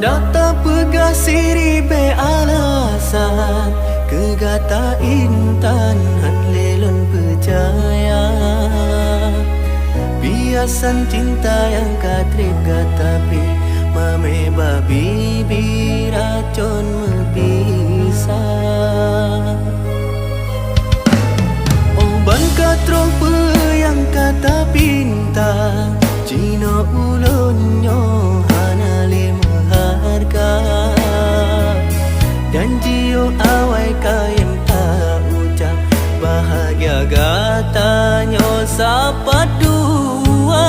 Data pegah siri be alasan kegata intan han lelon percaya biasan cinta yang katrip tapi mame babi biracun mebisa oban katrong pe yang kata pinta Cina ulonyo hanale harga dan jiu awai kaim tak ucap bahagia gatanyo sapat dua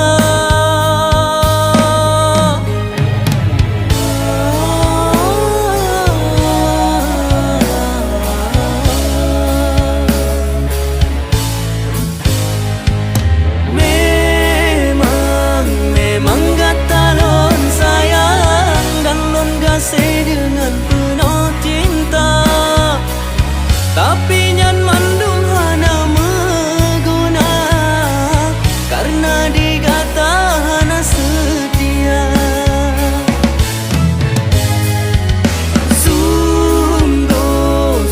memang gatalon sayang dan lon gasih dengan penuh cinta tapi nyan mandung hana meguna karena digata hana setia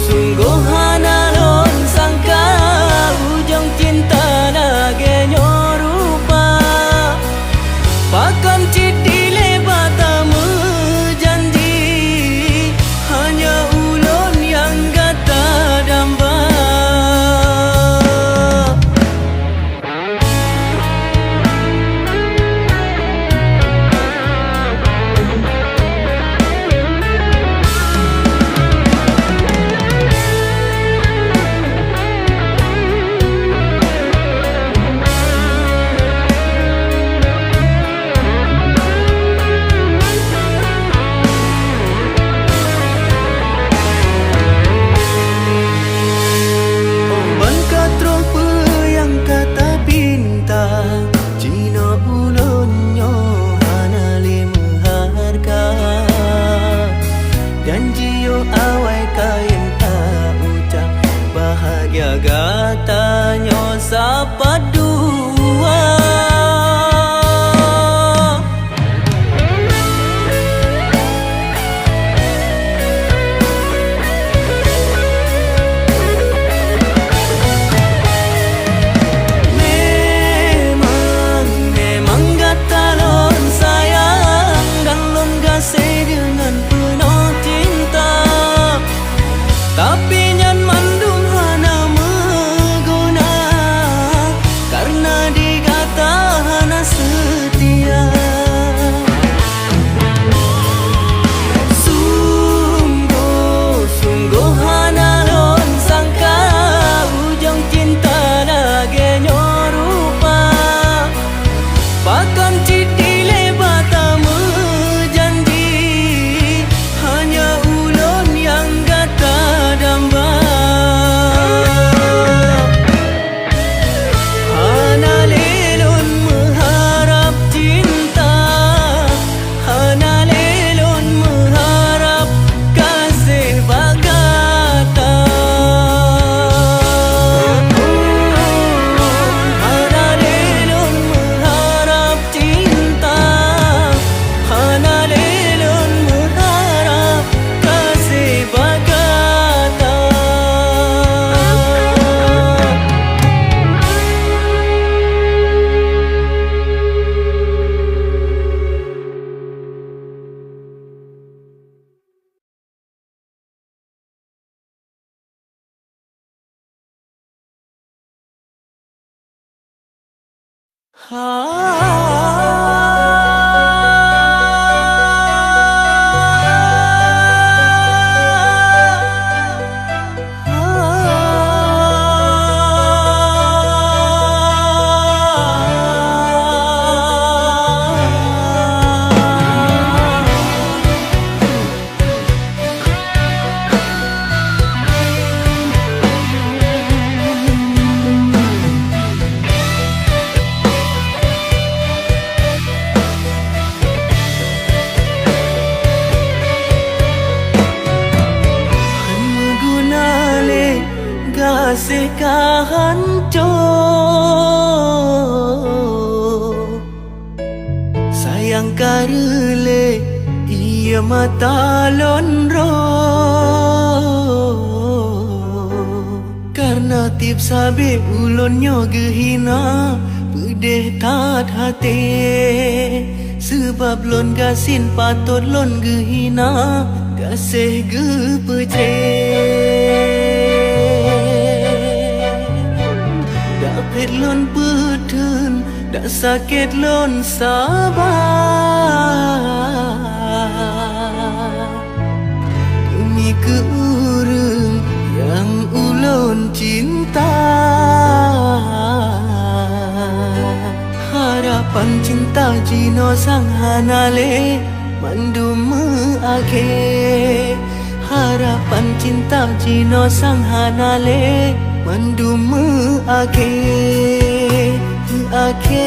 sungguh hana lon sangka ujung cinta lagi nyorupa pakam citile bata menjanji hanya ulun yang gata damba oban katrong pe yang kata pinta Cina ulunyo hana lima harga dan jiu awai kain tak ucap bahagia gatanyo sapat dua memang gatalon sayang dan lon gasih dengan penuh cinta tapi nyan mandung hana meguna karena digata hana setia sungguh hana lon sangka ujung cinta lagi nyorupa pakam citile bata menjanji hanya ulun yang gata damba hana lelon mengharap cinta hana lelon mengharap kasih bagata hana lelon mengharap cinta hana lelon mengharap kasih bagata kasih kahancur sayang karele iya dia mata lonro karena tip sabe ulonnya gehina pedih tat hati sebab lon gasin patut lon gehina kasih gepece dapet lon peten dak sakit lon sabar demi keurang yang ulon cinta harapan cinta jino sang hanale mandum ake harapan cinta jino sang hanale mandum ake ake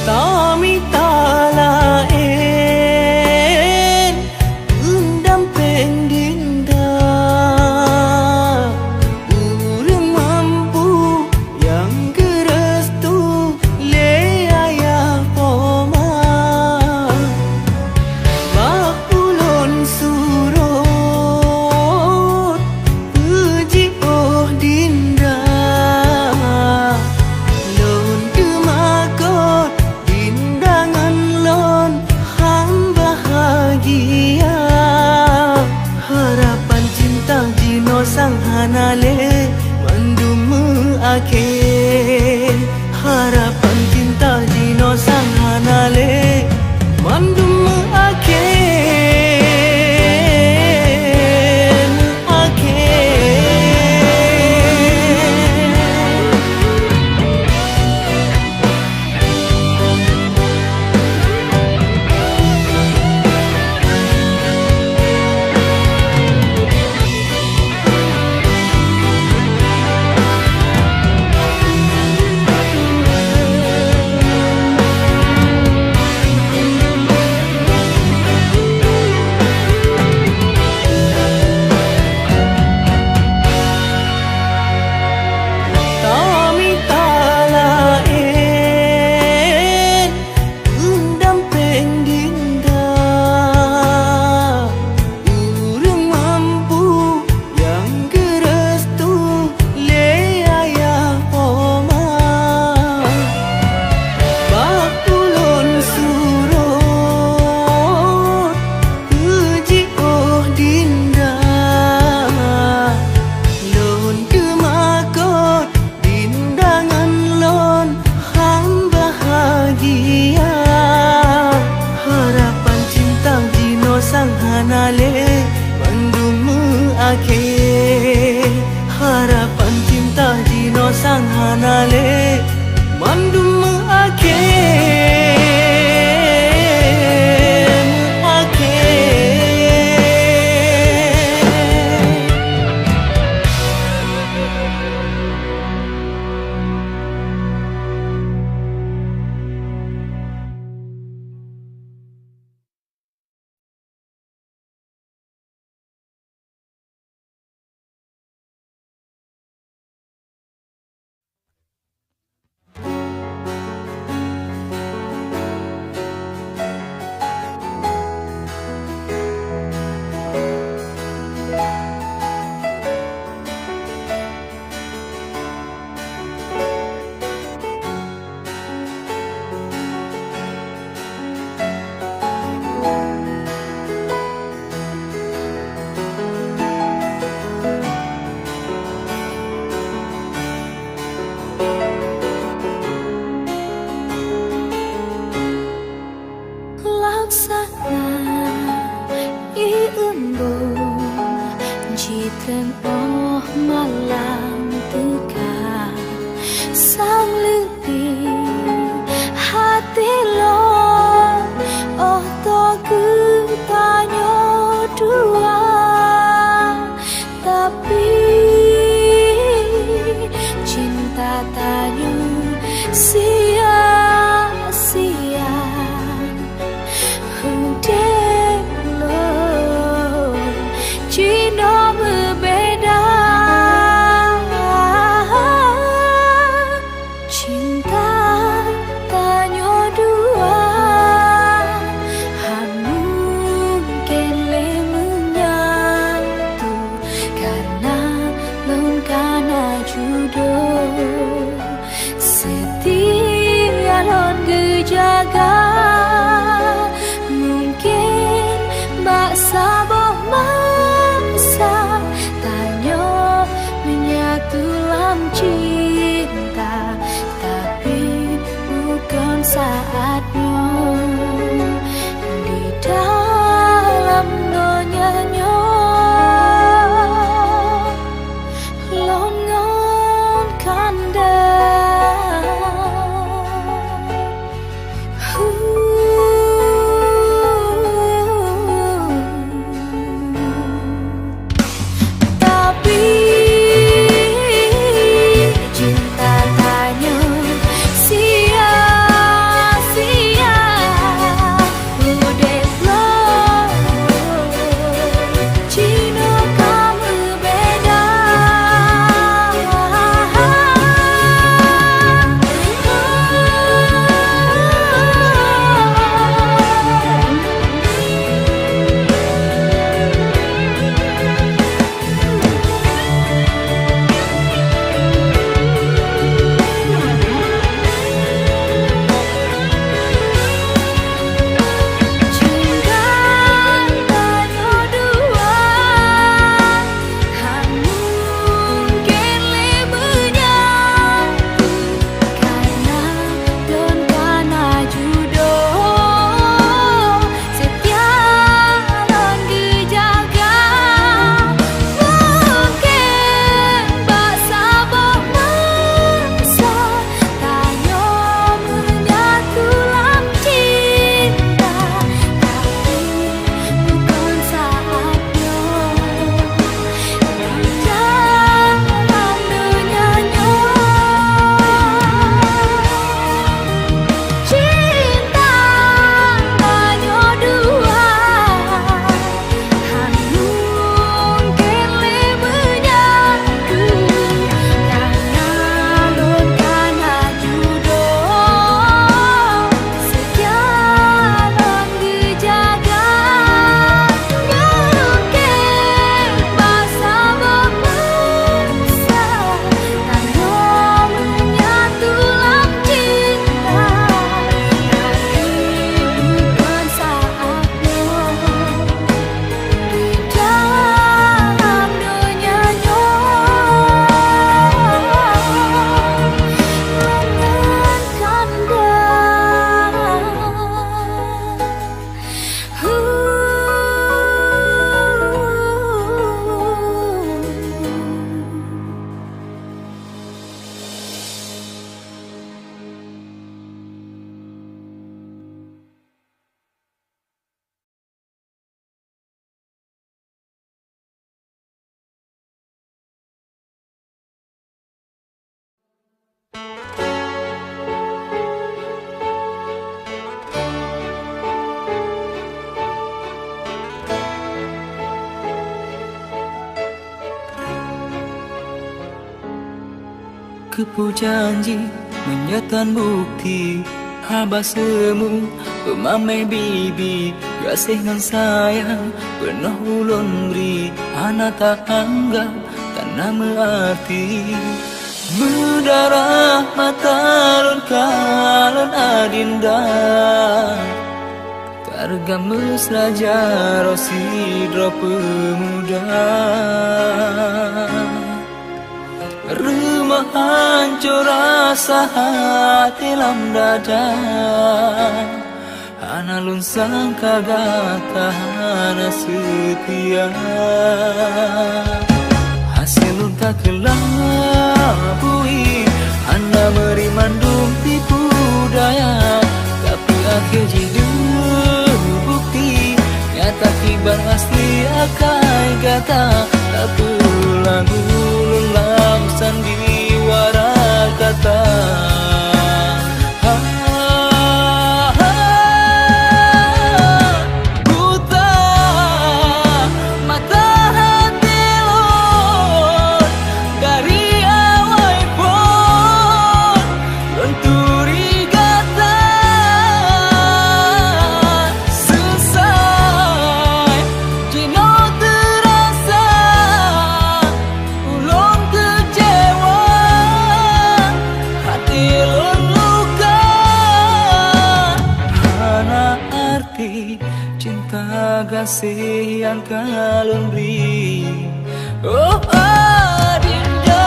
Tami talaen undam pendinda urang mampu yang gerestu le ayah poma bakulon surut puji oh dinda lon kemakot harapan cinta jino sang hanale mandum ake harapan cinta jino sang hanale mandum ake hanale mandum ake harapan cinta jino sang hanale mandum ake Jiten oh malam teka sang lebih hati lo oh to ku tanyo dua, tapi cinta tanya sia-sia. Udah lo Cina berbeda, cinta tanya dua, mungkin le menyatu karena lon karena jodoh. Setia lon dijaga, mungkin bak sabar masa tanya menyatu dalam cinta, tapi bukan saatnya di dalam dunianya. Longon kanda tapi cinta tanya sia-sia. Udah lo Cina kamu beda, cinta tanya dua, mungkin le menyatu karena don karena jodoh. Setia lon dijaga, mungkin bak sabar masa tanya menyatu dalam cinta, tapi bukan saatnya di dalam dunianya. Cinta tanya dua, mungkin le menyatu karena lon karena jodoh. Setia lon dijaga, mungkin bak sabar masa tanya menyatu dalam cinta, tapi bukan saatnya di dalam dunianya. Lengan kanda Kepu janji menyatan bukti haba semu pemamai bibi kasih ngan sayang penuh ulun beri anak tak anggap tanah mengerti berdarah mata lon kalon adinda targa mesra jaro sidro pemuda. Rumah hancur rasa hati dalam dada, analun sangka gata hana setia. Hasilun tak kelabui, anda beri mandung tipu daya, tapi akhir jadi bukti nyata kibar asli akai gata tak pulang ulun lam sandiwara kata. Cinta kasih yang kalian beri, oh adinda.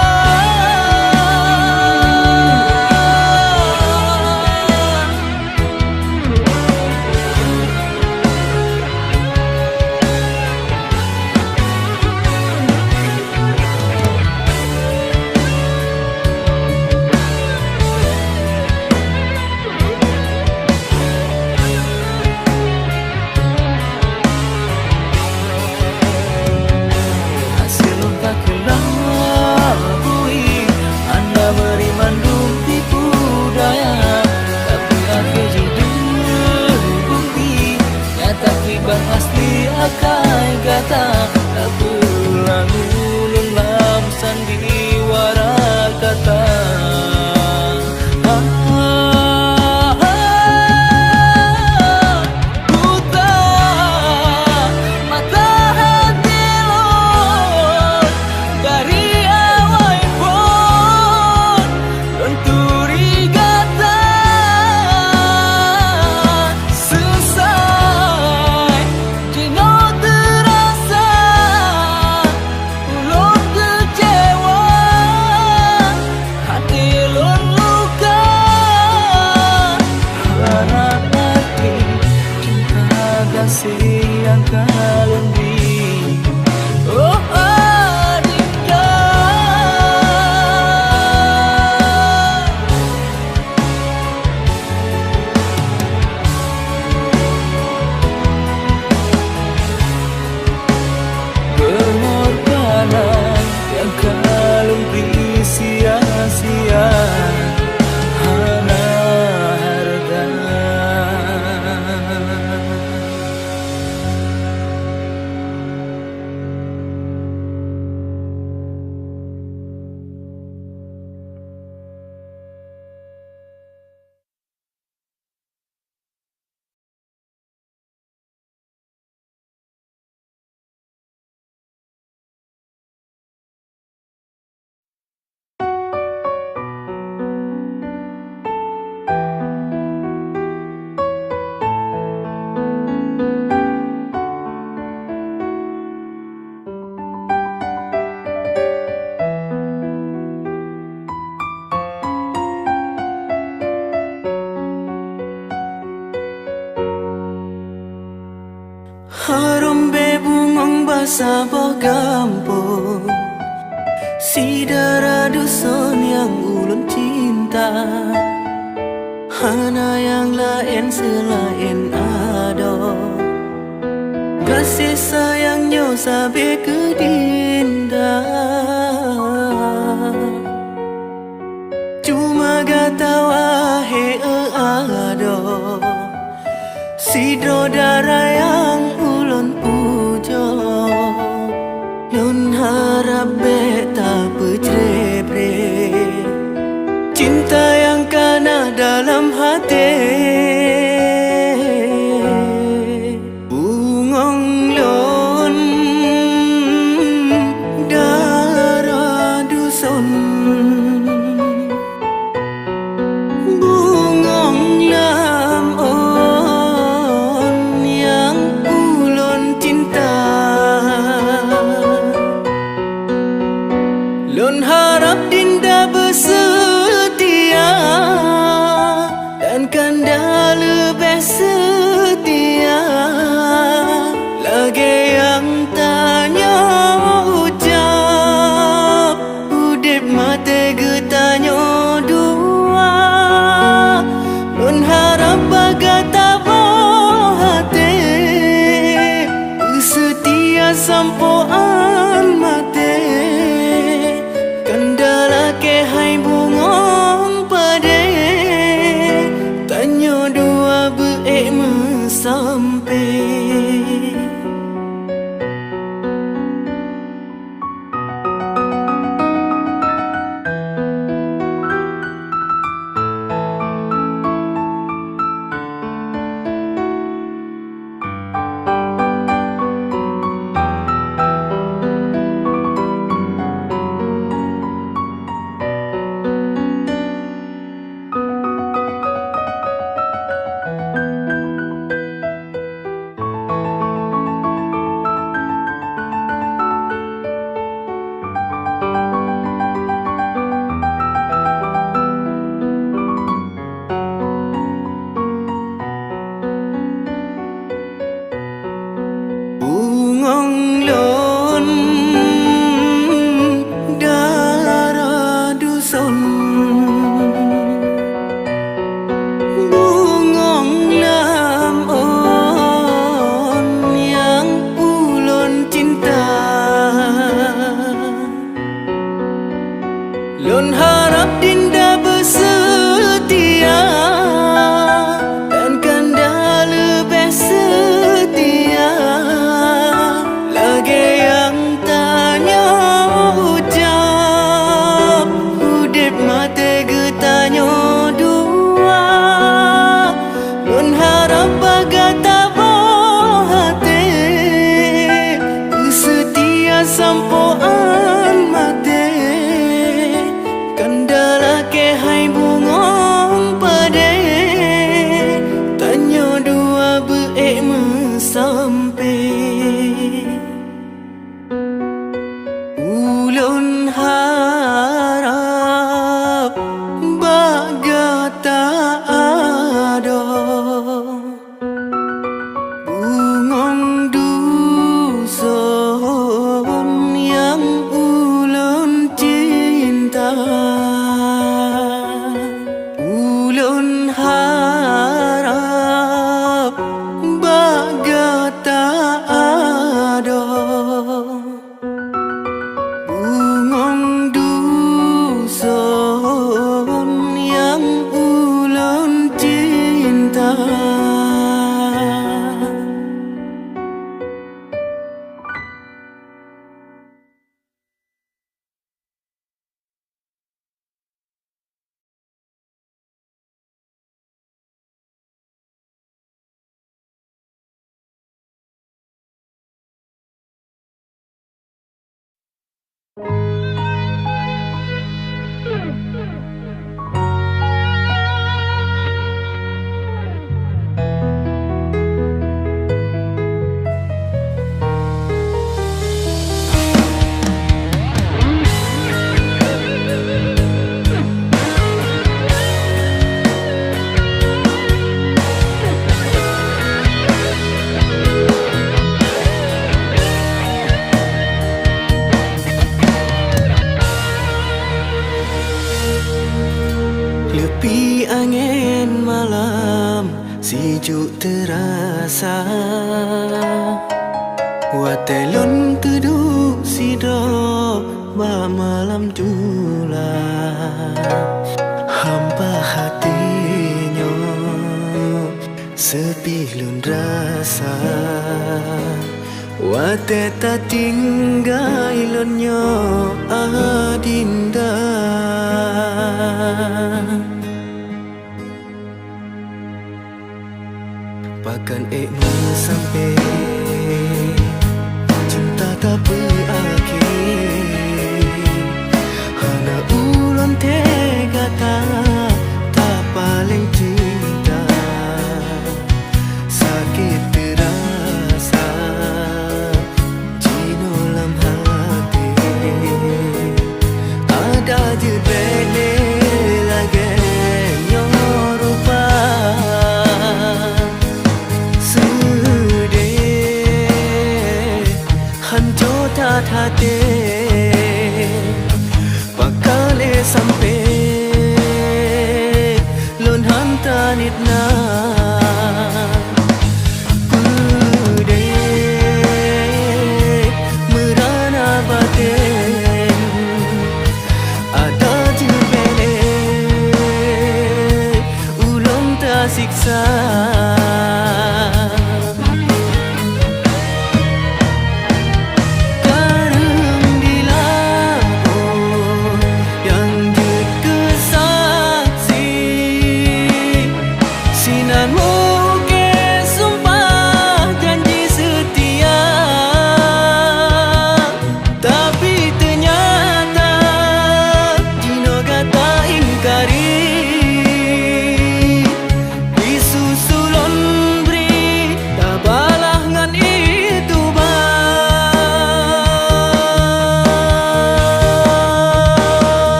Asli akai gata tak pulang ulun lam sandiwara kata. Buta mata hati lon dari awal pun don turigata yang kalian beri, oh adinda. Pengorbanan yang kalian beri sia-sia. Harombe bungong basa bogampo, sidara dusun yang ulun cinta. Hana yang lain selain ado, kasih sayangnya sampai ke dinda. Cuma gata wahe ado, sidro darah yang ulun pujo. Lun harap beta pecrebre, cinta yang kana dalam hati. Bungong lon darah dusun, bungong lam on yang ulun cinta. Lun harap dinda bersetia dan kanda lebih setia. Lagi yang tanya ucap, udip mate getanya dua. Lun harap bagai tabah hati setia. berekmu sampai. Bungong lon darah dusun, bungong lam on yang ulun cinta. Lon harap dinda bersetia dan kanda lebih setia. Lagi yang tanya ucap udip mate getanya dua. Lun harap bagai tabah hati setia sampoan mate. Kandala ke hai bungong pade tanya dua berekmu sampai. Ulun harap bagai tak ada bungong dusun yang ulun cinta. Ulun harap bagai tak ada bungong dusun yang ulun cinta. Lepi angin malam sejuk terasa. Watelon keduk sidra ba malam tula. Hampa hatinya sepi lun rasa. Wate tak tinggal ilonnya adinda. Pakan ekmu sampai cinta tak berakhir. Hana ulun tega tak paling cinta. Sakit terasa jino lam hati. Ada je bene lagi nyorupa. Hancur tak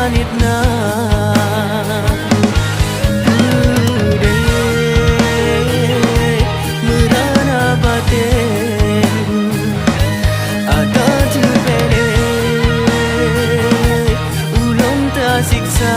manitna merana batin ada jubele ulun tak siksa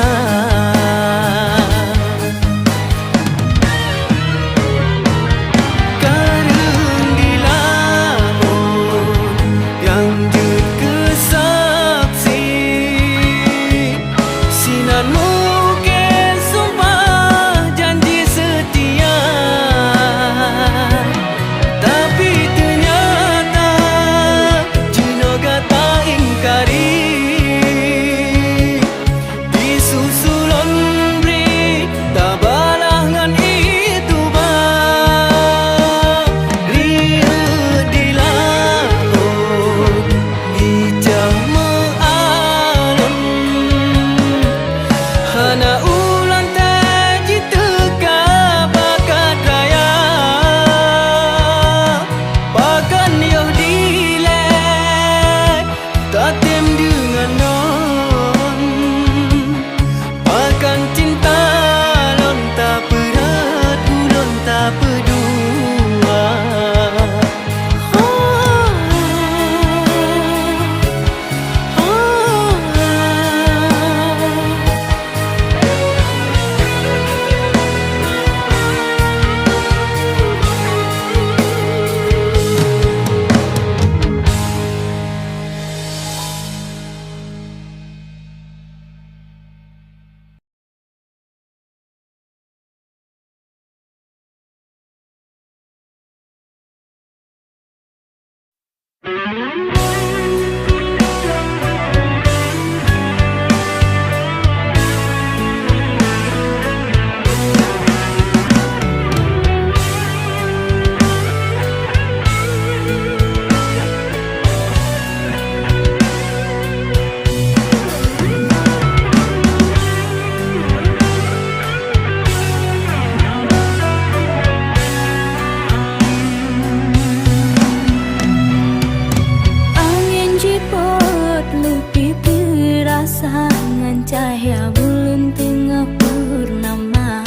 cahaya bulan tengah purnama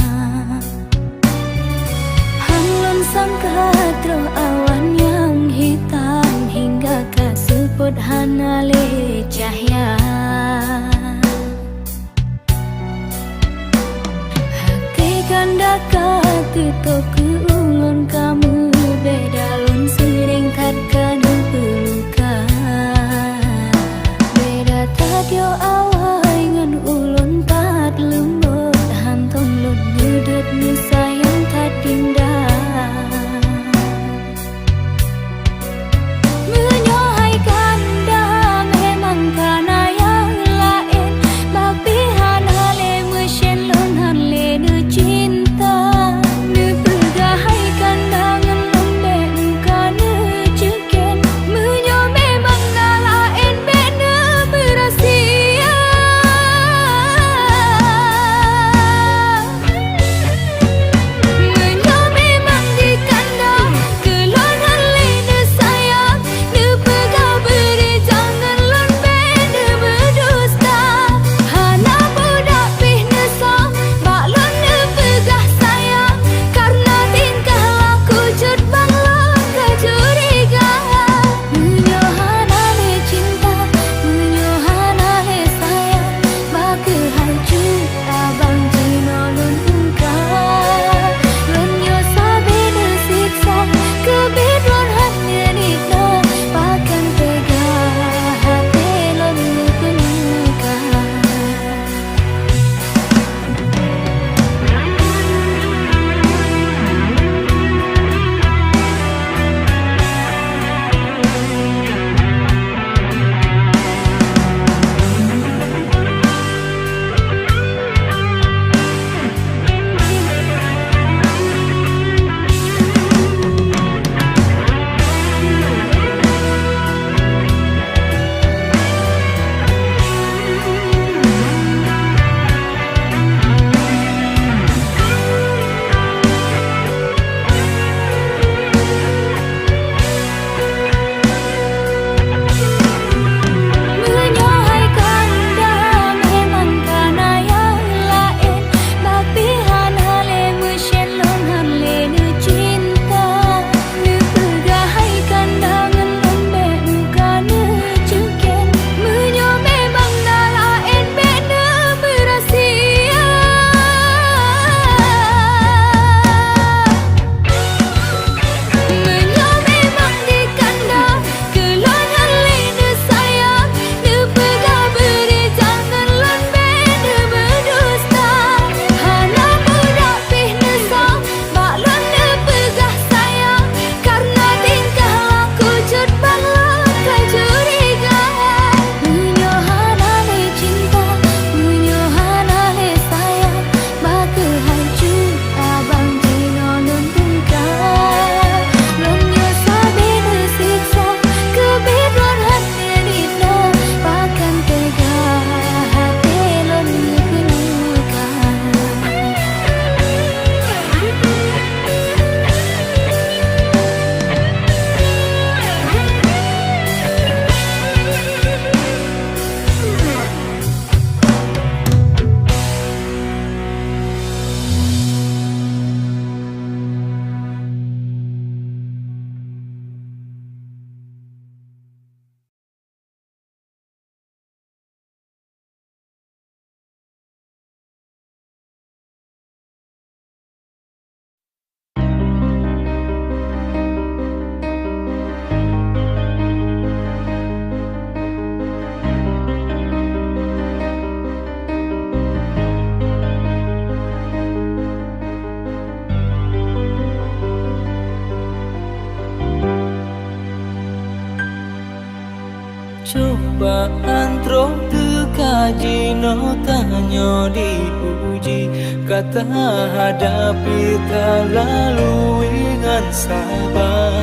Hanglon sangkatro awan yang hitam hingga kasuput hanale cahaya Hati ganda katutup keulun kamu bedalun sering tatkan pelukan Beda tadio awai ngan ulun tat lembut hantong lun nyudut nu sayang tat dindah Menyohai kandang hemang kana yang lain Bapi hanale mesyen lun hanle nu cinta Nu haji no tanyo diuji, kata hadapi tak lalu dengan sabar.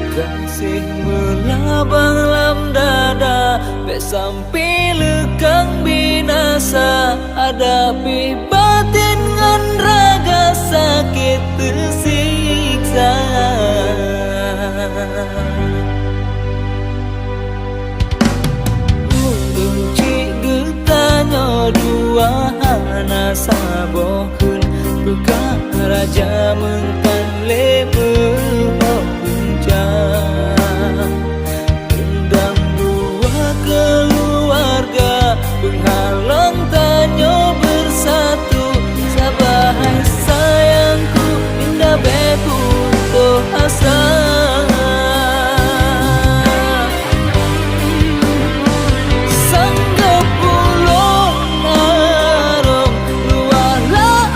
Kasih melabang lam dada, bek sampai lekang binasa. Hadapi batin ngan raga sakit tersiksa. Cik getanyo dua hana sabohkeun, buka raja mengkan lemah puncak. Dendam dua keluarga, penghalang tanyo bersatu. Sabahai sayangku, indah beku toh asa. Sanggup ulun arung, luahlah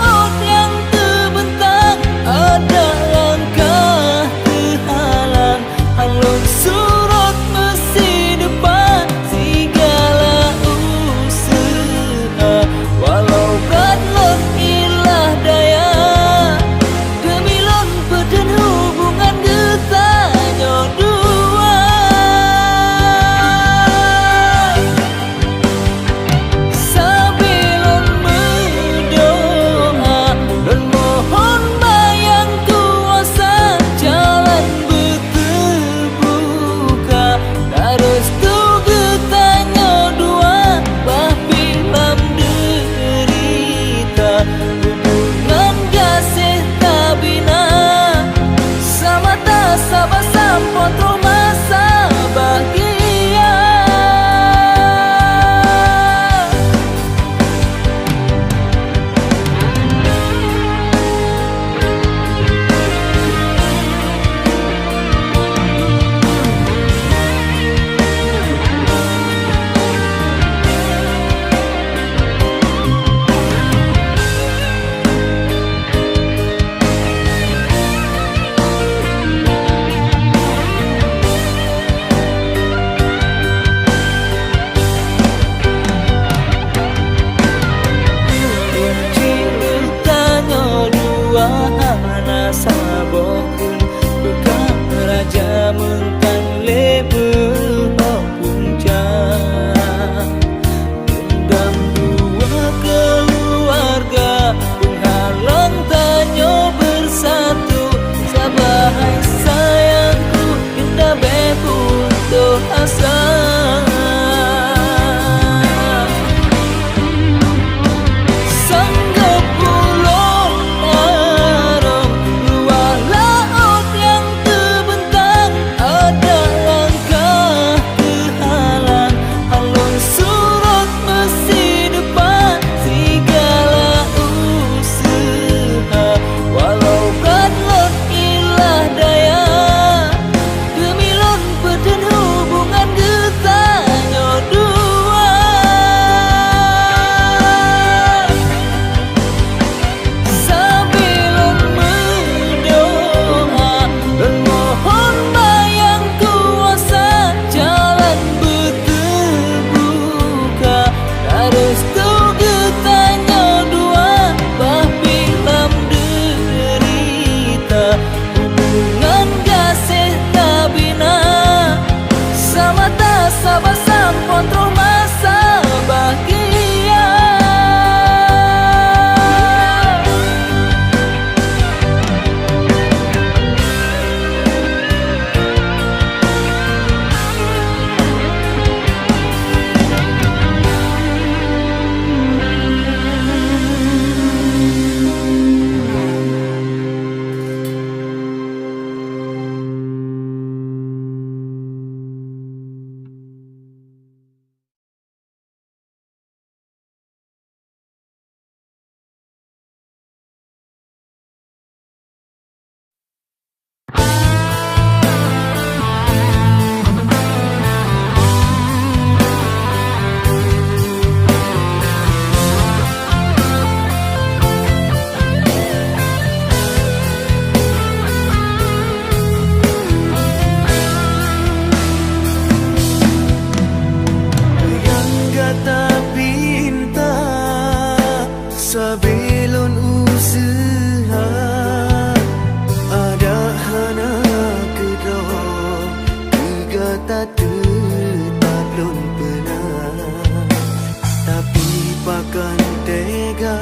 lupakan tega,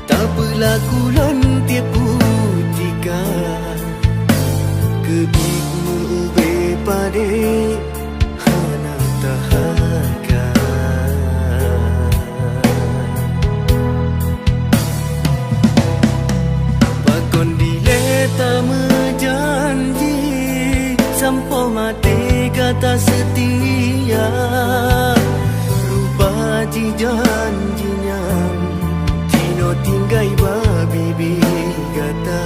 tak berlaku lon tipu jika kebik mube pade hana tahaga. Pakon dile tak menjanji sampo mati kata setia, rupa janjinya Tino tinggai babi kata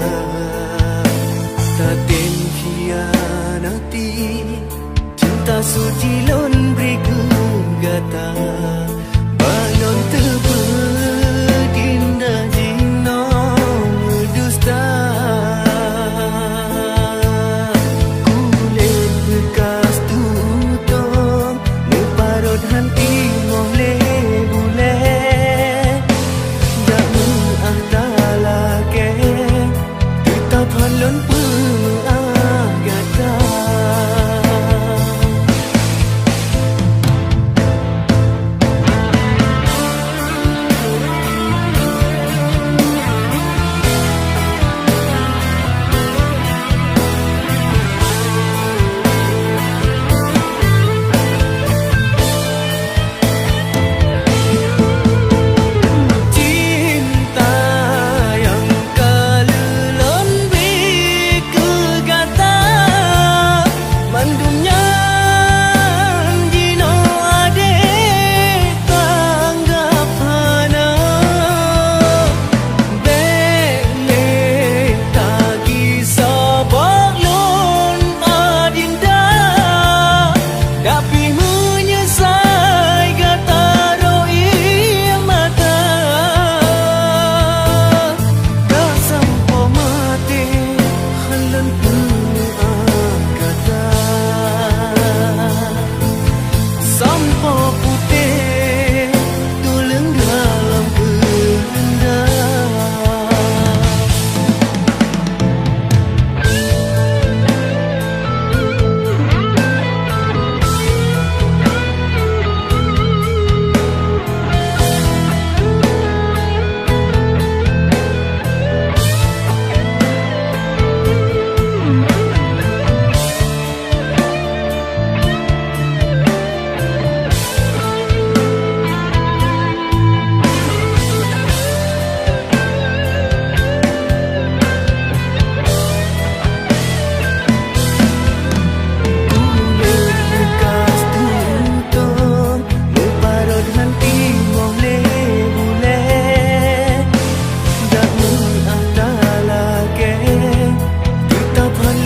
taten khianati cinta suci lon beriku kata balon terbedinda jino dusta kulit bekas tutong meparot hanti moleh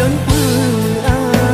lon pengagata.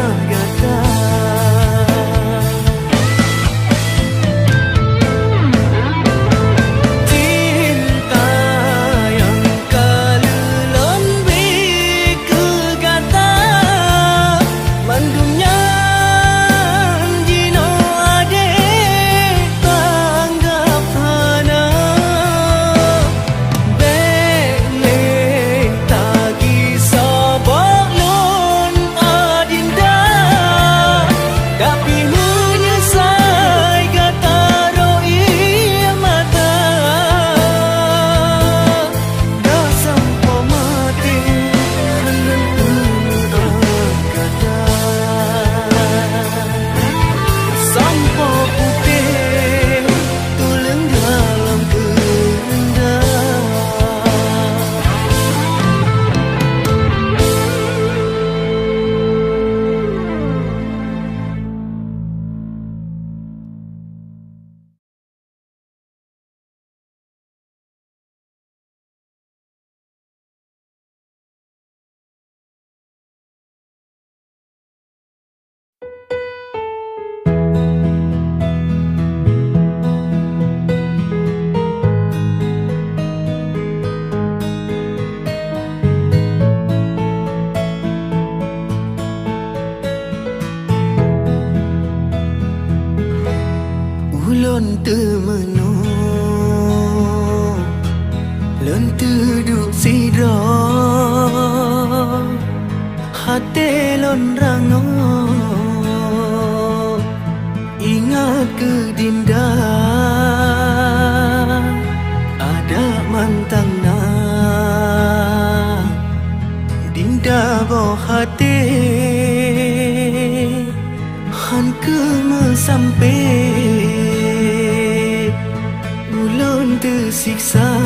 Ulun temenung lun tuduk sidra hati lun rango ingat ke dinda sampai ulun tersiksa